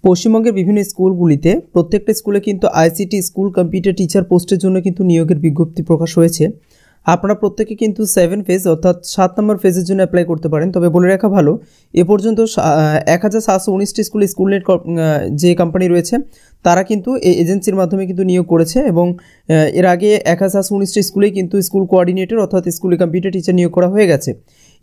পশ্চিমবঙ্গের বিভিন্ন স্কুলগুলিতে প্রত্যেকটা স্কুলে কিন্তু আইসিটি স্কুল কম্পিউটার টিচার পোস্টের জন্য কিন্তু নিয়োগের বিজ্ঞপ্তি প্রকাশ হয়েছে। আপনারা প্রত্যেকে কিন্তু 7 ফেজ অর্থাৎ 7 নম্বর ফেজের জন্য অ্যাপ্লাই করতে পারেন। তবে বলে রাখা ভালো, এ পর্যন্ত 1719টি স্কুলনেট যে কোম্পানি রয়েছে তারা কিন্তু এই এজেন্সির মাধ্যমে কিন্তু নিয়োগ করেছে এবং এর আগে 1719টি স্কুলেই কিন্তু স্কুল কোঅর্ডিনেটর অর্থাৎ স্কুলে কম্পিউটার টিচার নিয়োগ করা হয়ে গেছে।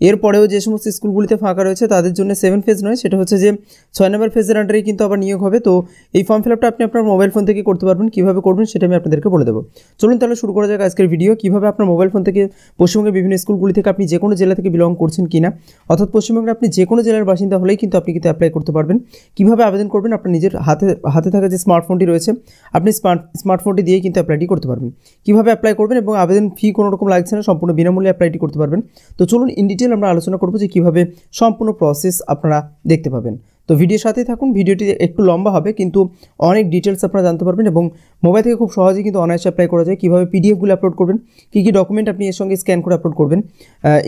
এরপরেও যে সমস্ত স্কুলগুলিতে ফাঁকা রয়েছে তাদের জন্য 7 ফেজ নয়, সেটা হচ্ছে যে 6 নম্বর ফেজের আন্ডারেই কিন্তু আবার নিয়োগ হবে। তো এই ফর্ম ফিল আপটা আপনি আপনার মোবাইল ফোন থেকে করতে পারবেন। কীভাবে করবেন সেটা আমি আপনাদেরকে বলে দেবো। চলুন তাহলে শুরু করা যাক আজকের ভিডিও। কীভাবে আপনার মোবাইল ফোন থেকে পশ্চিমবঙ্গের বিভিন্ন স্কুলগুলি থেকে আপনি যে কোনো জেলা থেকে বিলং করছেন কিনা, অর্থাৎ পশ্চিমবঙ্গের আপনি যে কোনো জেলার বাসিন্দা হলেই কিন্তু আপনি কিন্তু অ্যাপ্লাই করতে পারবেন। কীভাবে আবেদন করবেন, আপনার নিজের হাতে থাকা যে স্মার্টফোনটি রয়েছে আপনি স্মার্টফোনটি দিয়েই কিন্তু অ্যাপ্লাইটি করতে পারবেন। কীভাবে অ্যাপ্লাই করবেন এবং আবেদন ফি কোনো রকম লাগছে না, সম্পূর্ণ বিনামূল্যে অ্যাপ্লাইটি করতে পারবেন। তো চলুন ইন ডিটেল আমরা আলোচনা করবো যে কীভাবে সম্পূর্ণ প্রসেস আপনারা দেখতে পাবেন। তো ভিডিওর সাথেই থাকুন। ভিডিওটি একটু লম্বা হবে কিন্তু অনেক ডিটেলস আপনারা জানতে পারবেন এবং মোবাইল থেকে খুব সহজেই কিন্তু অনায়াসে অ্যাপ্লাই করা যায়। কীভাবে পিডিএফগুলো আপলোড করবেন, কী কী ডকুমেন্ট আপনি এর সঙ্গে স্ক্যান করে আপলোড করবেন,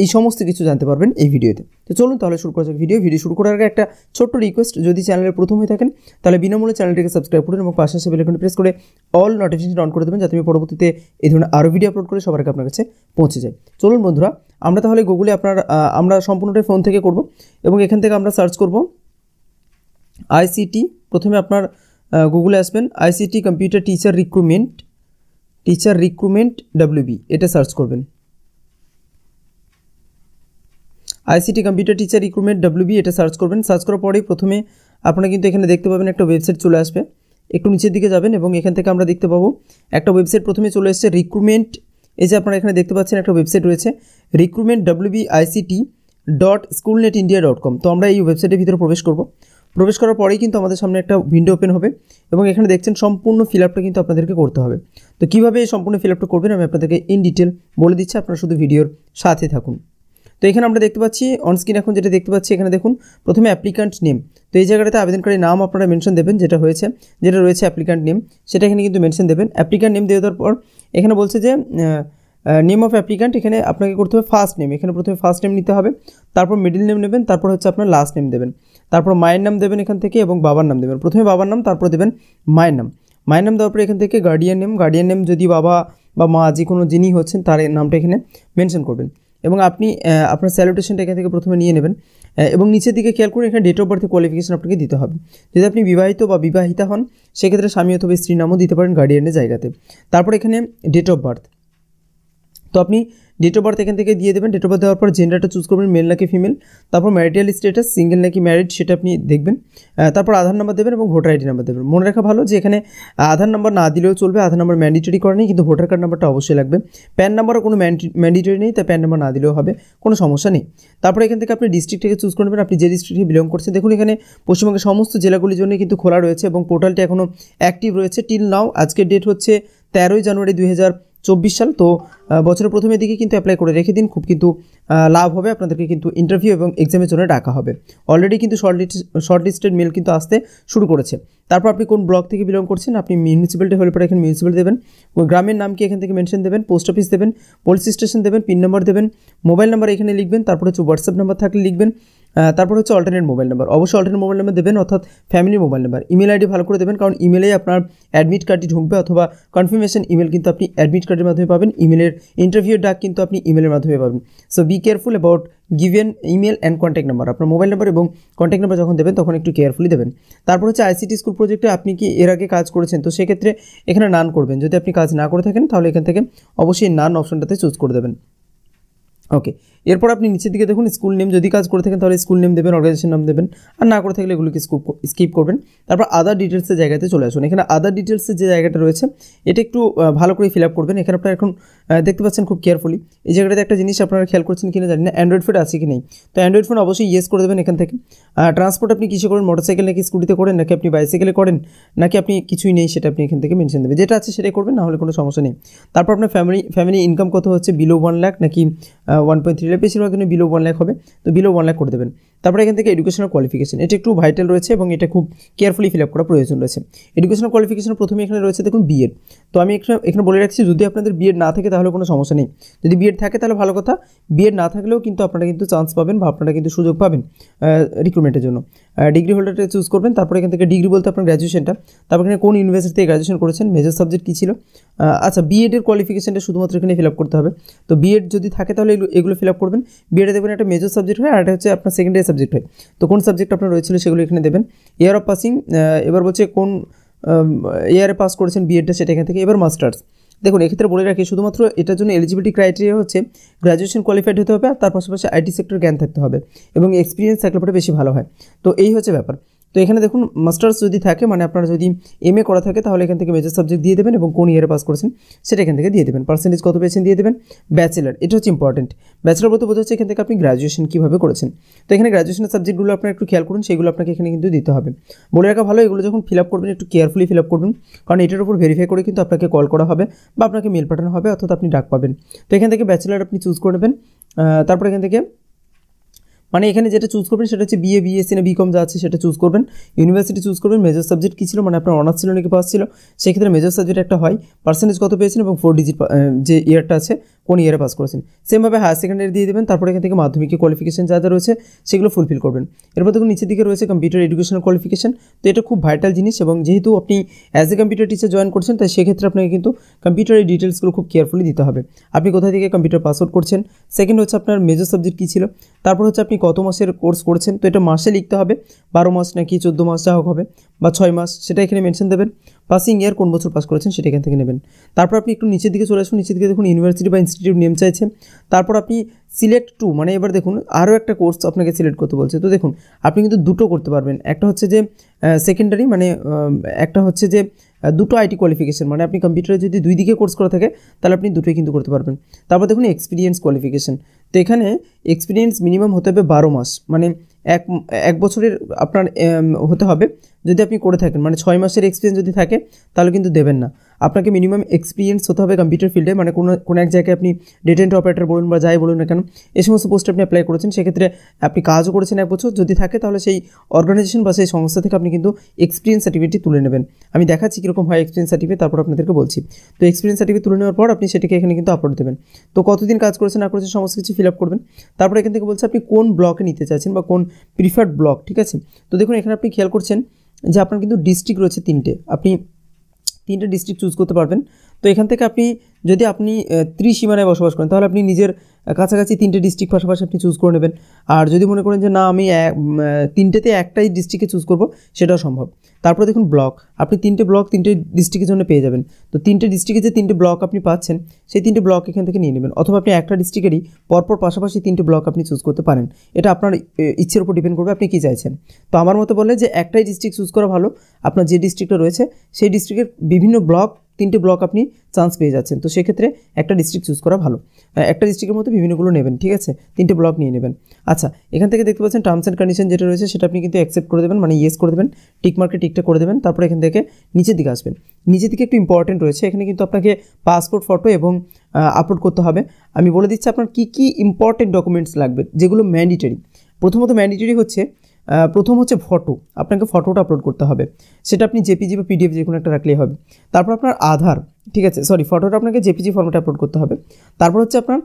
এই সমস্ত কিছু জানতে পারবেন এই ভিডিওতে। তো চলুন তাহলে শুরু করা যাক ভিডিও শুরু করার আগে একটা ছোট্ট রিকোয়েস্ট, যদি চ্যানেলের প্রথম হয়ে থাকেন তাহলে বিনামূল্যে চ্যানেলটিকে সাবস্ক্রাইব করুন এবং পাশে আসা বেল আইকনটি প্রেস করে অল নোটিফিকেশন অন করে দেবেন, যাতে আমি পরবর্তীতে এই ধরনের আরও ভিডিও আপলোড করে সবার আগে আপনার কাছে পৌঁছে যায়। চলুন বন্ধুরা, আমরা তাহলে গুগলে আমরা সম্পূর্ণটাই ফোন থেকে করব এবং এখান থেকে আমরা সার্চ করব আইসিটি। প্রথমে আপনার গুগলে আসবেন ICT computer teacher recruitment WB, এটা সার্চ করবেন। ICT computer teacher recruitment WB এটা সার্চ করবেন। সার্চ করার পরেই প্রথমে আপনারা কিন্তু এখানে দেখতে পাবেন একটা ওয়েবসাইট চলে আসবে। একটু নিচের দিকে যাবেন এবং এখান থেকে আমরা দেখতে পাবো একটা ওয়েবসাইট প্রথমে চলে এসেছে রিক্রুটমেন্ট। এই যে আপনারা এখানে দেখতে পাচ্ছেন একটা ওয়েবসাইট রয়েছে রিক্রুটমেন্ট wbict.schoolnetindia.com। তো আমরা এই ওয়েবসাইটের ভিতরে প্রবেশ করার পরেই কিন্তু আমাদের সামনে একটা উইন্ডো ওপেন হবে এবং এখানে দেখছেন সম্পূর্ণ ফিল আপটা কিন্তু আপনাদেরকে করতে হবে। তো কীভাবে এই সম্পূর্ণ ফিল আপটা করবেন আমি আপনাদেরকে ইন ডিটেল বলে দিচ্ছি, আপনারা শুধু ভিডিওর সাথে থাকুন। তো এখানে আমরা দেখতে পাচ্ছি অনস্ক্রিন এখন যেটা দেখতে পাচ্ছি, এখানে দেখুন প্রথমে অ্যাপ্লিক্যান্ট নেম। তো এই জায়গাটাতে আবেদনকারীর নাম আপনারা মেনশন দেবেন, যেটা রয়েছে অ্যাপ্লিক্যান্ট নেম, সেটা এখানে কিন্তু মেনশন দেবেন। অ্যাপ্লিক্যান্ট নেম দিয়ে দেওয়ার পর এখানে বলছে যে নেম অফ অ্যাপ্লিক্যান্ট, এখানে আপনাকে করতে হবে ফার্স্ট নেম। এখানে প্রথমে ফার্স্ট নেম নিতে হবে, তারপর মিডল নেম নেবেন, তারপর হচ্ছে আপনার লাস্ট নেম দেবেন, তারপর মায়ের নাম দেবেন এখান থেকে এবং বাবার নাম দেবেন। প্রথমে বাবার নাম, তারপর দেবেন মায়ের নাম দেওয়ার পর এখান থেকে গার্ডিয়ান নেম যদি বাবা বা মা যে কোনো যিনি হচ্ছেন তার নামটা এখানে মেনশন করবেন এবং আপনি আপনার স্যালুটেশনটা এখান থেকে প্রথমে নিয়ে নেবেন এবং নিচের দিকে খেয়াল করুন এখানে ডেট অফ বার্থ কোয়ালিফিকেশন আপনাকে দিতে হবে। যদি আপনি বিবাহিত বা বিবাহিতা হন সেক্ষেত্রে স্বামী অথবা স্ত্রীর নামও দিতে পারেন গার্ডিয়ানের জায়গাতে। তারপর এখানে ডেট অফ বার্থ, তো আপনি ডেট অফ বার্থ এখান থেকে দিয়ে দেবেন। ডেট অফ বার্থ দেওয়ার পর জেন্ডারটা চুজ করবেন, মেল নাকি ফিমেল, তারপর ম্যারিটাল স্ট্যাটাস সিঙ্গেল নাকি ম্যারিড সেটা আপনি দেখবেন, তারপর আধার নাম্বার দেবেন এবং ভোটার আইডি নাম্বার দেবেন। মনে রাখা ভালো যে এখানে আধার নাম্বার না দিলেও চলবে, আধার নাম্বার ম্যান্ডেটরি করা নেই, কিন্তু ভোটার কার্ড নাম্বারটা অবশ্যই লাগবে। প্যান নাম্বারও কোনো ম্যান্ডেটরি নেই, তাই প্যান নাম্বার না দিলেও হবে, কোনো সমস্যা নেই। তারপর এখান থেকে আপনি ডিস্ট্রিক্টটাকে চুজ করবেন, আপনি যে ডিস্ট্রিক্টে বিলং করছেন। দেখুন এখানে পশ্চিমবঙ্গের সমস্ত জেলাগুলির জন্য কিন্তু খোলা রয়েছে এবং পোর্টালটি এখনও অ্যাক্টিভ রয়েছে টিল নাও। আজকের ডেট হচ্ছে 13ই জানুয়ারি 2024 সাল। তো বছরের প্রথমের দিকে কিন্তু অ্যাপ্লাই করে রেখে দিন, খুব কিন্তু লাভ হবে আপনাদেরকে। কিন্তু ইন্টারভিউ এবং এক্সামের জন্য ডাকা হবে। অলরেডি কিন্তু শর্ট লিস্টেড মেল কিন্তু আসতে শুরু করেছে। তারপর আপনি কোন ব্লক থেকে বিলং করছেন, আপনি মিউনিসিপ্যালিটি হলে পরে এখানে মিউনিসিপ্যালিটি দেবেন, ওই গ্রামের নাম কি এখান থেকে মেনশন দেবেন, পোস্ট অফিস দেবেন, পুলিশ স্টেশন দেবেন, পিন নাম্বার দেবেন, মোবাইল নাম্বার এখানে লিখবেন, তারপর হচ্ছে হোয়াটসঅ্যাপ নাম্বার থাকলে লিখবেন, তারপর হচ্ছে অল্টারনেট মোবাইল নাম্বার, অবশ্যই অল্টারনেট মোবাইল নাম্বার দেবেন অর্থাৎ family mobile number. Email ID ভালো করে দেবেন, কারণ ইমেলেই আপনার অ্যাডমিট কার্ডটি ঢুকবে অথবা কনফার্মেশন ইমেল কিন্তু আপনি অ্যাডমিট কার্ডের মাধ্যমে পাবেন। ইমেলের ইন্টারভিউর ডাক কিন্তু আপনি ইমেলের মাধ্যমে পাবেন। So be careful about given email and contact number. আপনার মোবাইল নাম্বার এবং কন্ট্যাক্ট নাম্বার যখন দেবেন তখন একটু কেয়ারফুলি দেবেন। তারপর হচ্ছে আইসিটি স্কুল প্রজেক্টে আপনি কি এর আগে কাজ করেছেন, তো সেক্ষেত্রে এখানে নান করবেন। যদি আপনি কাজ না করে থাকেন তাহলে এখান থেকে অবশ্যই নান অপশনটাতে চুজ করে দেবেন। ওকে, এরপর আপনি নিচের দিকে দেখুন স্কুল নেম, যদি কাজ করে থাকেন তাহলে স্কুল নেম দেবেন, অর্গানাইজেশন নাম দেবেন, আর না করে থাকলে এগুলোকে স্কিপ করবেন। তারপর আদার ডিটেলসের জায়গাতে চলে আসুন। এখানে আদার ডিটেলসের যে জায়গাটা রয়েছে এটা একটু ভালো করে ফিল আপ করবেন। এখানে আপনারা এখন দেখতে পাচ্ছেন খুব কেয়ারফুলি এই জায়গাটাতে একটা জিনিস আপনারা খেয়াল করছেন কিনা জানি না, অ্যান্ড্রয়েড ফোন আছে কি নেই। তো অ্যান্ড্রয়েড ফোন অবশ্যই ইয়েস করে দেবেন এখান থেকে। ট্রান্সপোর্ট আপনি কিসে করেন, মোটরসাইকেল নাকি স্কুটিতে করেন, নাকি আপনি বাইসাইকেলে করেন, নাকি আপনি কিছুই নেই সেটা আপনি এখান থেকে মেনশন দেবেন। যেটা আছে সেটাই করবেন, না হলে কোনো সমস্যা নেই। তারপর আপনার ফ্যামিলি ইনকাম কত হচ্ছে, বিলো 1 লাখ নাকি 1.3 লাখ, বেশিরভাগ জন্য বিলো 1 লাখ হবে, তো বিলো 1 লাখ করে দেবেন। তারপরে এখান থেকে এডুকেশনাল কোয়ালিফিকেশন, এটা একটু ভাইটাল রয়েছে এবং এটা খুব কেয়ারফুলি ফিল আপ করা প্রয়োজন রয়েছে। এডুকেশনাল কোয়ালিফিকেশন প্রথমে এখানে রয়েছে দেখুন বিএড। তো আমি এখানে বলে রাখছি যদি আপনাদের বিএড না থাকে তাহলে কোনো সমস্যা নেই, যদি বিএড থাকে তাহলে ভালো কথা, বিএড না থাকলেও কিন্তু আপনারা কিন্তু চান্স পাবেন বা আপনারা কিন্তু সুযোগ পাবেন রিক্রুটমেন্টের জন্য। ডিগ্রি হোল্ডারটা চুজ করবেন। তারপরে এখান থেকে ডিগ্রি বলতে আপনার গ্র্যাজুয়েশনটা, তারপর এখানে কোন ইউনিভার্সিটি থেকে গ্র্যাজুয়েশন করেছেন, মেজর সাবজেক্ট কী ছিল। আচ্ছা, বিএডের কোয়ালিফিকেশনটা শুধুমাত্র এখানে ফিল আপ করতে হবে। তো বিএড যদি থাকে তাহলে এগুলো ফিল আপ করবেন। বিএডে দেখবেন একটা মেজর সাবজেক্ট হয় আর একটা হচ্ছে আপনার সেকেন্ডারি সাবজেক্ট হয়। তো কোন সাবজেক্ট আপনার রয়েছিল সেগুলো এখানে দেবেন। ইয়ার অফ পাসিং, এবার বলছে কোন ইয়ারে পাস করেছেন বিএডটা, সেটা এখান থেকে। এবার মাস্টার্স, দেখুন এক্ষেত্রে বলে রাখি শুধুমাত্র এটার জন্য এলিজিবিলিটি ক্রাইটেরিয়া হচ্ছে গ্র্যাজুয়েশন কোয়ালিফাইড হতে হবে আর তার পাশাপাশি আইটি সেক্টর জ্ঞান থাকতে হবে এবং এক্সপিরিয়েন্স থাকলে পরে বেশি ভালো হয়। তো এই হচ্ছে ব্যাপার। তো এখানে দেখুন মাস্টার্স যদি থাকে, মানে আপনারা যদি এমএ করা থাকে তাহলে এখান থেকে মেজর সাবজেক্ট দিয়ে দেবেন এবং কোন ইয়ারে পাস করেছেন সেটা এখান থেকে দিয়ে দেবেন। পার্সেন্টেজ কত পেয়েছেন দিয়ে দেবেন। ব্যাচেলার, এটা হচ্ছে ইম্পর্টেন্ট। ব্যাচেলার বলতে বোঝা হচ্ছে এখান থেকে আপনি গ্র্যাজুয়েশন কীভাবে করেছেন। তো এখানে গ্র্যাজুয়েশনের সাবজেক্টগুলো আপনারা একটু খেয়াল করুন, সেগুলো আপনাকে এখানে কিন্তু দিতে হবে। বলে রাখা ভালো, এগুলো যখন ফিল আপ করবেন একটু কেয়ারফুলি ফিল আপ করবেন, কারণ এটার উপর ভেরিফাই করে কিন্তু আপনাকে কল করা হবে বা আপনাকে মেল পাঠানো হবে, অর্থাৎ আপনি ডাক পাবেন। তো এখান থেকে ব্যাচেলার আপনি চুজ করে নেবেন। তারপর এখান থেকে মানে এখানে যেটা চুজ করবেন সেটা হচ্ছে বিএ, বিএসসি না বিকম যা আছে সেটা চুজ করবেন। ইউনিভার্সিটি চুজ করবেন। মেজর সাবজেক্ট কী ছিল, মানে আপনার অনার্স ছিল নাকি পাস ছিল, সেক্ষেত্রে মেজর সাবজেক্ট একটা হয়। পার্সেন্টেজ কত পেয়েছেন এবং 4 ডিজিট যে ইয়ারটা আছে কোন ইয়ারে পাস করেছেন। সেমভাবে হায়ার সেকেন্ডারি দিয়ে দেবেন। তারপরে এখান থেকে মাধ্যমিকের কোয়ালিফিকেশন যা যা রয়েছে সেগুলো ফুলফিল করবেন। এরপর দেখুন নিচের দিকে রয়েছে কম্পিউটার এডুকেশনাল কোয়ালিফিকেশন। তো এটা খুব ভাইটাল জিনিস এবং যেহেতু আপনি as a computer teacher join করছেন তাই সেক্ষেত্রে আপনাকে কিন্তু কম্পিউটারের ডিটেলসগুলো খুব কেয়ারফুলি দিতে হবে। আপনি কোথা থেকে কম্পিউটার পাস আউট করছেন, সেকেন্ড হচ্ছে আপনার মেজর সাবজেক্ট কী ছিল, তারপর হচ্ছে আপনি কত মাসের কোর্স করেছেন। তো এটা মাসে লিখতে হবে, 12 মাস নাকি 14 মাস যা হোক হবে, বা 6 মাস সেটা এখানে মেনশন দেবেন। পাসিং ইয়ার কোন বছর পাস করেছেন সেটা এখান থেকে নেবেন। তারপর আপনি একটু নিচের দিকে চলে আসুন। নিচের দিকে দেখুন ইউনিভার্সিটি বা ইনস্টিটিউট নেম চাইছে। তারপর আপনি সিলেক্ট টু, মানে এবার দেখুন আরও একটা কোর্স আপনাকে সিলেক্ট করতে বলছে। তো দেখুন আপনি কিন্তু দুটো করতে পারবেন, একটা হচ্ছে যে সেকেন্ডারি, মানে একটা হচ্ছে যে দুটো আইটি কোয়ালিফিকেশন, মানে আপনি কম্পিউটারে যদি 2 দিকে কোর্স করে থাকে তাহলে আপনি দুটোই কিন্তু করতে পারবেন। তারপর দেখুন এক্সপিরিয়েন্স কোয়ালিফিকেশন। তো এখানে এক্সপিরিয়েন্স মিনিমাম হতে হবে 12 মাস, মানে এক বছরের আপনার হতে হবে যদি আপনি করে থাকেন। মানে 6 মাসের এক্সপিরিয়েন্স যদি থাকে তাহলে কিন্তু দেবেন না। আপনাকে মিনিমাম এক্সপিরিয়েন্স হতে হবে কম্পিউটার ফিল্ডে, মানে কোনো এক জায়গায় আপনি ডেটা এন্ট্রি অপারেটর বলুন বা যাই বলুন না কেন, এই সমস্ত পোস্টে আপনি অ্যাপ্লাই করেছেন, সেক্ষেত্রে আপনি কাজও করেছেন 1 বছর যদি থাকে তাহলে সেই অর্গানাইজেশন বা সেই সংস্থা থেকে আপনি কিন্তু এক্সপিরিয়েন্স সার্টিফিকেটটি তুলে নেবেন। আমি দেখাচ্ছি কীরকম হয় এক্সপিরিয়েন্স সার্টিফিকেট, তারপর আপনাদেরকে বলছি। তো এক্সপিরিয়েন্স সার্টিফিকেট তুলে নেওয়ার পর আপনি সেটাকে এখানে কিন্তু আপলোড দেবেন। তো কতদিন কাজ করেছেন না করেছেন সমস্ত কিছু ফিল আপ করবেন। তারপর এখান থেকে বলছে আপনি কোন ব্লকে নিতে চাইছেন বা কোন প্রিফার্ড ব্লক, ঠিক আছে। তো দেখুন এখানে আপনি খেয়াল করছেন যে আপনার কিন্তু ডিস্ট্রিক্ট রয়েছে 3টে, আপনি 3টে ডিস্ট্রিক্ট চুজ করতে পারবেন। তো এখান থেকে আপনি যদি আপনি ত্রিসীমানায় বসবাস করেন তাহলে আপনি নিজের কাছাকাছি 3টে ডিস্ট্রিক্ট পাশাপাশি আপনি চুজ করে নেবেন। আর যদি মনে করেন যে না আমি 3টেতে একটাই ডিস্ট্রিক্টে চুজ করব, সেটাও সম্ভব। তারপরে দেখুন ব্লক, আপনি 3টে ব্লক 3টে ডিস্ট্রিক্টের জন্য পেয়ে যাবেন। তো 3টে ডিস্ট্রিক্টে যে 3টে ব্লক আপনি পাচ্ছেন সেই 3টে ব্লক এখান থেকে নিয়ে নেবেন, অথবা আপনি একটা ডিস্ট্রিক্টেরই পরপর পাশাপাশি 3টে ব্লক আপনি চুজ করতে পারেন। এটা আপনার ইচ্ছের উপর ডিপেন্ড করবে আপনি কী চাইছেন। তো আমার মতো বললে যে একটাই ডিস্ট্রিক্ট চুজ করা ভালো, আপনার যে ডিস্ট্রিক্টটা রয়েছে সেই ডিস্ট্রিক্টের বিভিন্ন ব্লক 3টে ব্লক আপনি চান্স পেয়ে যাচ্ছেন। তো সেক্ষেত্রে একটা ডিস্ট্রিক্ট চুজ করা ভালো। একটা ডিস্ট্রিক্টের মধ্যে বিভিন্নগুলো নেবেন, ঠিক আছে, 3টে ব্লক নিয়ে নেবেন। আচ্ছা, এখান থেকে দেখতে পাচ্ছেন টার্মস অ্যান্ড কন্ডিশন যেটা রয়েছে সেটা আপনি কিন্তু অ্যাকসেপ্ট করে দেবেন, মানে ইয়েস করে দেবেন, টিক মার্কে টিকটা করে দেবেন। তারপরে এখান থেকে নিচের দিকে আসবেন। নিচের দিকে একটু ইম্পর্টেন্ট রয়েছে, এখানে কিন্তু আপনাকে পাসপোর্ট ফটো এবং আপলোড করতে হবে। আমি বলে দিচ্ছি আপনার কী কী ইম্পর্টেন্ট ডকুমেন্টস লাগবে যেগুলো ম্যান্ডেটরি। প্রথমত ম্যান্ডেটরি হচ্ছে প্রথম হচ্ছে ফটো, আপনাকে ফটোটা আপলোড করতে হবে। সেটা আপনি জেপিজি বা পিডিএফ যে কোনো একটা রাখলেই হবে। তারপর আপনার আধার, ঠিক আছে, ফটোটা আপনাকে জেপিজি ফর্মেটে আপলোড করতে হবে। তারপর হচ্ছে আপনার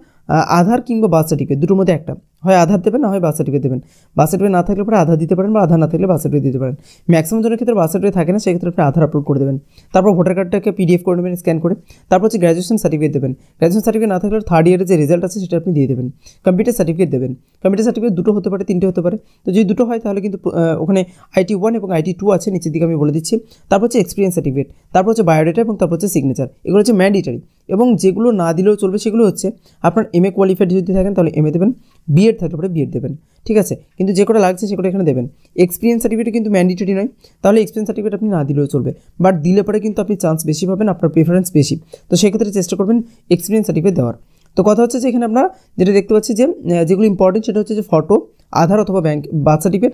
আধার কিংবা বার্থ সার্টিফিকেট, দুটোর মধ্যে একটা, হয় আধার দেবেন না হয় বার্থ সার্টিফিকেট দেবেন। বার্থ সার্টিফিকেট না থাকলে পরে আধার দিতে পারেন বা আধার না থাকলে বার্থ সার্টিফিকেট দিতে পারেন। ম্যাক্সিমাম জনের ক্ষেত্রে বার্থ সার্টিফিকেট থাকে না, সেক্ষেত্রে আপনি আধার আপলোড করে দেবেন। তারপর ভোটার কার্ডটাকে পিডিএফ করে নেবেন স্ক্যান করে। তারপর হচ্ছে গ্র্যাজুয়েশন সার্টিফিকেট দেবেন। গ্র্যাজুয়েশন সার্টিফিকেট না থাকলে 3rd ইয়ারের যে রেজাল্ট আছে সেটা আপনি দিয়ে দেবেন। কম্পিউটার সার্টিফিকেট দেবেন। কম্পিউটার সার্টিফিকেট দুটো হতে পারে, 3টে হতে পারে। তো যদি দুটো হয় তাহলে কিন্তু ওখানে IT 1 এবং IT 2 আছে, নিচের দিকে আমি বলে দিচ্ছি। তারপর হচ্ছে এক্সপিরিয়েন্স সার্টিফিকেট, তারপর হচ্ছে বায়োডাটা এবং তারপর হচ্ছে সিগনেচার। এগুলো হচ্ছে ম্যান্ডেটরি এবং যেগুলো না দিলেও চলবে সেগুলো হচ্ছে আপনার MA কোয়ালিফাইড যদি থাকেন তাহলে MA দেবেন, বিএড থাকলে পরে বিএড দেবেন, ঠিক আছে। কিন্তু যে কটা লাগছে সেটা এখানে দেবেন। এক্সপিরিয়েন্স সার্টিফিকেট কিন্তু ম্যান্ডেটরি নয়, তাহলে এক্সপিরিয়েন্স সার্টিফিকেট আপনি না দিলেও চলবে, বাট দিলে পরে কিন্তু আপনি চান্স বেশি পাবেন, আপনার প্রেফারেন্স বেশি। তো সেক্ষেত্রে চেষ্টা করবেন এক্সপিরিয়েন্স সার্টিফিকেট দেওয়ার। তো কথা হচ্ছে যে এখানে আমরা যেটা দেখতে পাচ্ছি যে যেগুলো ইম্পর্টেন্ট সেটা হচ্ছে যে ফটো, আধার অথবা birth certificate,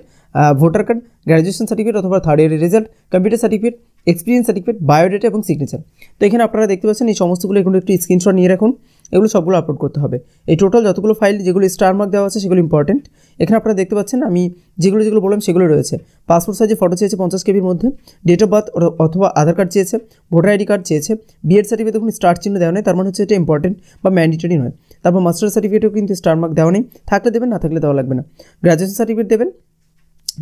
voter card, graduation certificate অথবা 3rd ইয়ারের result, computer certificate, experience certificate, biodata এবং সিগনেচার। তো এখানে আপনারা দেখতে পাচ্ছেন এই সমস্তগুলো এগুলো একটু স্ক্রিনশট নিয়ে রাখুন, এগুলো সবগুলো আপলোড করতে হবে। এই টোটাল যতগুলো ফাইল যেগুলো স্টার মার্ক দেওয়া আছে সেগুলো ইম্পর্টেন্ট। এখানে আপনারা দেখতে পাচ্ছেন আমি যেগুলো বললাম সেগুলো রয়েছে। পাসপোর্ট সাইজে ফটো চেয়েছে 50 কেবির মধ্যে, ডেট অফ বার্থ অথবা আধার কার্ড চেয়েছে, ভোটার আইডি কার্ড চেয়েছে, বিএড সার্টিফিকেট দেখুন স্টার চিহ্ন দেওয়া নেই, তার মানে হচ্ছে এটা ইম্পর্টেন্ট বা ম্যান্ডেটরি নয়। তারপর মাস্টার সার্টিফিকেটও কিন্তু স্টার মার্ক দেওয়া নেই, থাকলে দেবেন, না থাকলে দেওয়া লাগবে না। গ্র্যাজুয়েশন সার্টিফিকেট দেবেন,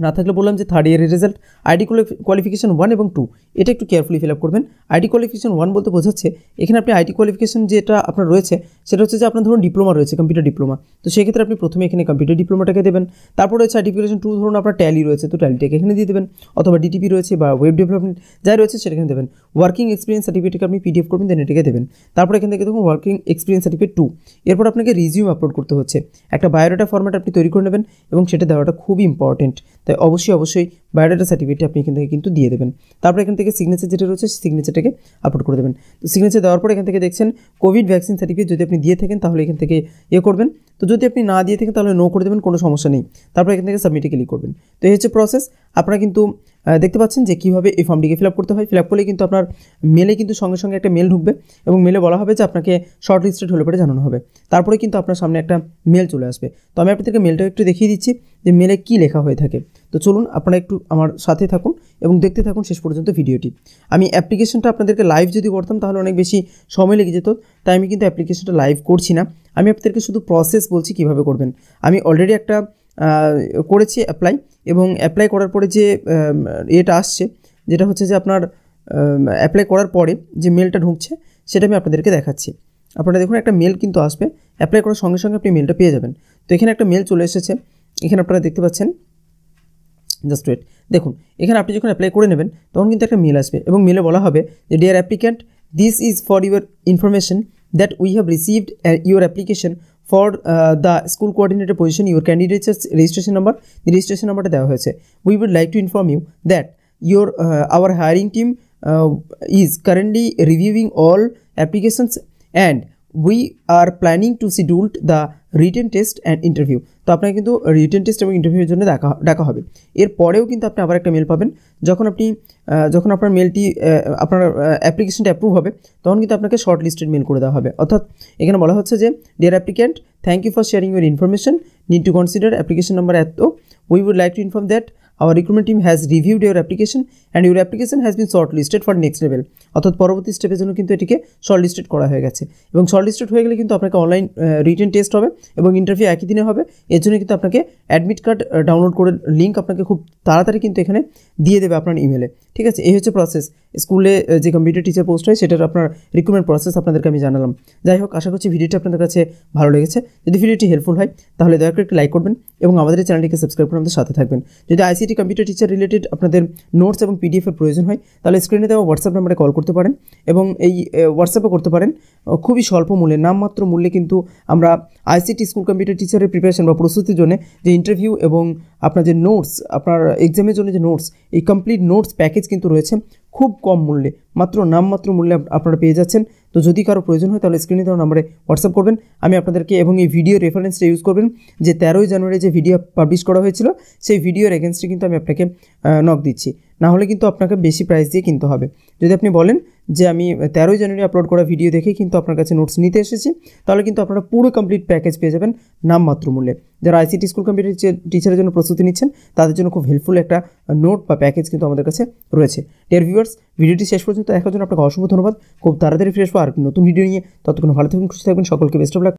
না থাকলে বললাম যে থার্ড ইয়ারের রেজাল্ট, আইডি কোয়ালিফিকেশন 1 এবং 2, এটা একটু কেয়ারফুলি ফিল আপ করবেন। আইডি কোয়ালিফিকেশন 1 বলতে বোঝাচ্ছে এখানে আপনি আইডি কোয়ালিফিকেশন যেটা আপনার রয়েছে সেটা হচ্ছে যে আপনার ধরুন ডিপ্লোমা রয়েছে, কম্পিউটার ডিপ্লোমা, তো সেক্ষেত্রে আপনি প্রথমে এখানে কম্পিউটার ডিপ্লোমাটাকে দেবেন। তারপরে সার্টিফিকেশন 2 ধরুন আপনার ট্যালি রয়েছে, তো ট্যালিটাকে এখানে দিয়ে দেবেন, অথবা ডিটিপি রয়েছে বা ওয়েব ডেভেলপমেন্ট যাই রয়েছে সেটা এখানে দেবেন। ওয়ার্কিং এক্সপিরিয়েন্স সার্টিফিকেটকে আপনি পিডিএফ করবেন, দেন এটাকে দেবেন। তারপর এখান থেকে দেখুন ওয়ার্কিং এক্সপিরিয়েন্স সার্টিফিকেট 2, এরপর আপনাকে রিজিউম আপলোড করতে হচ্ছে, একটা বায়োডাটা ফরম্যাট আপনি তৈরি করে নেবেন এবং সেটা দেওয়াটা খুবই ইম্পর্টেন্ট। তাই অবশ্যই বায়োডাটা সার্টিফিকেট আপনি এখান থেকে কিন্তু দিয়ে দেবেন। তারপর এখান থেকে সিগনেচার যেটা রয়েছে সিগনেচারটাকে আপলোড করে দেবেন। তো সিগনেচার দেওয়ার পর এখান থেকে দেখছেন কোভিড ভ্যাকসিন সার্টিফিকেট যদি আপনি দিয়ে থাকেন তাহলে এখান থেকে করবেন, তো যদি আপনি না দিয়ে থাকেন তাহলে নো করে দেবেন, কোনো সমস্যা নেই। তারপর এখান থেকে সাবমিটে ক্লিক করবেন। তো এই হচ্ছে প্রসেস। আপনারা কিন্তু দেখতে পাচ্ছেন যে কীভাবে এই ফর্মটিকে ফিল আপ করতে হয়। ফিল আপ করলে কিন্তু আপনার মেলে কিন্তু সঙ্গে সঙ্গে একটা মেল ঢুকবে এবং মেলে বলা হবে যে আপনাকে শর্ট লিস্টেড হলে পরে জানানো হবে। তারপরে কিন্তু আপনার সামনে একটা মেল চলে আসবে। তো আমি আপনাদেরকে মেলটা একটু দেখিয়ে দিচ্ছি যে মেলে কী লেখা হয়ে থাকে। তো চলুন আপনারা একটু আমার সাথে থাকুন এবং দেখতে থাকুন শেষ পর্যন্ত ভিডিওটি। আমি অ্যাপ্লিকেশনটা আপনাদেরকে লাইভ যদি করতাম তাহলে অনেক বেশি সময় লেগে যেত, তাই আমি কিন্তু অ্যাপ্লিকেশনটা লাইভ করছি না। আমি আপনাদেরকে শুধু প্রসেস বলছি কীভাবে করবেন। আমি অলরেডি একটা করেছি অ্যাপ্লাই, এবং অ্যাপ্লাই করার পরে যে এটা আসছে যেটা হচ্ছে যে আপনার অ্যাপ্লাই করার পরে যে মেলটা ঢুকছে সেটা আমি আপনাদেরকে দেখাচ্ছি। আপনারা দেখুন একটা মেল কিন্তু আসবে, অ্যাপ্লাই করার সঙ্গে সঙ্গে আপনি মেলটা পেয়ে যাবেন। তো এখানে একটা মেল চলে এসেছে, এখানে আপনারা দেখতে পাচ্ছেন, জাস্ট ওয়েট। দেখুন এখানে আপনি যখন অ্যাপ্লাই করে নেবেন তখন কিন্তু একটা মেল আসবে এবং মেলে বলা হবে যে dear applicant, this is for your information that we have received your application for the school coordinator position, your candidates registration number, registration নাম্বারটা দেওয়া হয়েছে। We would like to inform you that our hiring team is currently reviewing all applications and we are planning to schedule the written test and interview. তো আপনাকে কিন্তু written test এবং ইন্টারভিউর জন্য ডাকা হবে। এরপরেও কিন্তু আপনি আবার একটা মেল পাবেন যখন আপনার মেলটি আপনার অ্যাপ্লিকেশনটা অ্যাপ্রুভ হবে তখন কিন্তু আপনাকে শর্ট লিস্টেড মেল করে দেওয়া হবে। অর্থাৎ এখানে বলা হচ্ছে যে dear applicant, thank you for sharing your information, need to consider application number এত, we would like to inform that our recruitment team has reviewed your application and your application has been shortlisted for next level. অর্থাৎ পরবর্তী স্টেপের জন্য কিন্তু এটিকে shortlisted করা হয়ে গেছে, এবং শর্টলিস্টেড হয়ে গেলে কিন্তু আপনাকে অনলাইন রিটেন টেস্ট হবে এবং ইন্টারভিউ একই দিনে হবে। এর জন্য কিন্তু আপনাকে অ্যাডমিট কার্ড ডাউনলোড করে লিঙ্ক আপনাকে খুব তাড়াতাড়ি কিন্তু এখানে দিয়ে দেবে আপনার ইমেলে। ঠিক আছে, এই হচ্ছে প্রসেস। স্কুলে যে কম্পিউটার টিচার পোস্ট হয় সেটার আপনার রিক্রুটমেন্ট প্রসেস আপনাদেরকে আমি জানালাম। যাই হোক, আশা করছি ভিডিওটি আপনাদের কাছে ভালো লেগেছে। যদি ভিডিওটি হেল্পফুল হয় তাহলে দয়া করে একটি লাইক করবেন এবং আমাদের এই চ্যানেলটিকে সাবস্ক্রাইব করে আমাদের সাথে থাকবেন। যদি আইসিটি কম্পিউটার টিচার রিলেটেড আপনাদের নোটস এবং পিডিএফের প্রয়োজন হয় তাহলে স্ক্রিনে দেওয়া হোয়াটসঅ্যাপ নাম্বারে কল করতে পারেন এবং এই হোয়াটসঅ্যাপে করতে পারেন। খুবই স্বল্প মূল্যে, নামমাত্র মূল্যে কিন্তু আমরা আইসিটি স্কুল কম্পিউটার টিচারের প্রিপারেশন বা প্রস্তুতির জন্য যে ইন্টারভিউ এবং আপনার যে নোটস, আপনার এক্সামের জন্য যে নোটস, এই কমপ্লিট নোটস প্যাকেজ কিন্তু রয়েছে খুব কম মূল্যে, নামমাত্র মূল্যে আপনারা পেয়ে যাচ্ছেন। তো যদি কারো প্রয়োজন হয় তাহলে স্ক্রিনে দেওয়া নাম্বারে হোয়াটসঅ্যাপ করবেন আমি আপনাদেরকে, এবং এই ভিডিও রেফারেন্সটা ইউজ করবেন যে 13ই জানুয়ারি যে ভিডিও পাবলিশ করা হয়েছিল সেই ভিডিওর এগেনস্টে কিন্তু আমি আপনাকে নক দিচ্ছি, না হলে কিন্তু আপনাকে বেশি প্রাইস দিয়ে কিনতে হবে। যদি আপনি বলেন যে আমি 13ই জানুয়ারি আপলোড করা ভিডিও দেখে কিন্তু আপনার কাছে নোটস নিতে এসেছি, তাহলে কিন্তু আপনারা পুরো কমপ্লিট প্যাকেজ পেয়ে যাবেন নামমাত্র মূল্যে। যারা আইসিটি স্কুল কম্পিউটার টিচারের জন্য প্রস্তুতি নিচ্ছেন তাদের জন্য খুব হেল্পফুল একটা নোট বা প্যাকেজ কিন্তু আমাদের কাছে রয়েছে। ডিয়ার ভিউয়ার্স, ভিডিওটি শেষ পর্যন্ত দেখার জন্য আপনাকে অসংখ্য ধন্যবাদ। খুব তাড়াতাড়ি ফিরে আসবো আর নতুন ভিডিও নিয়ে। ততক্ষণ ভালো থাকবেন, খুশি থাকবেন, সকলকে বেস্ট অফ লাক।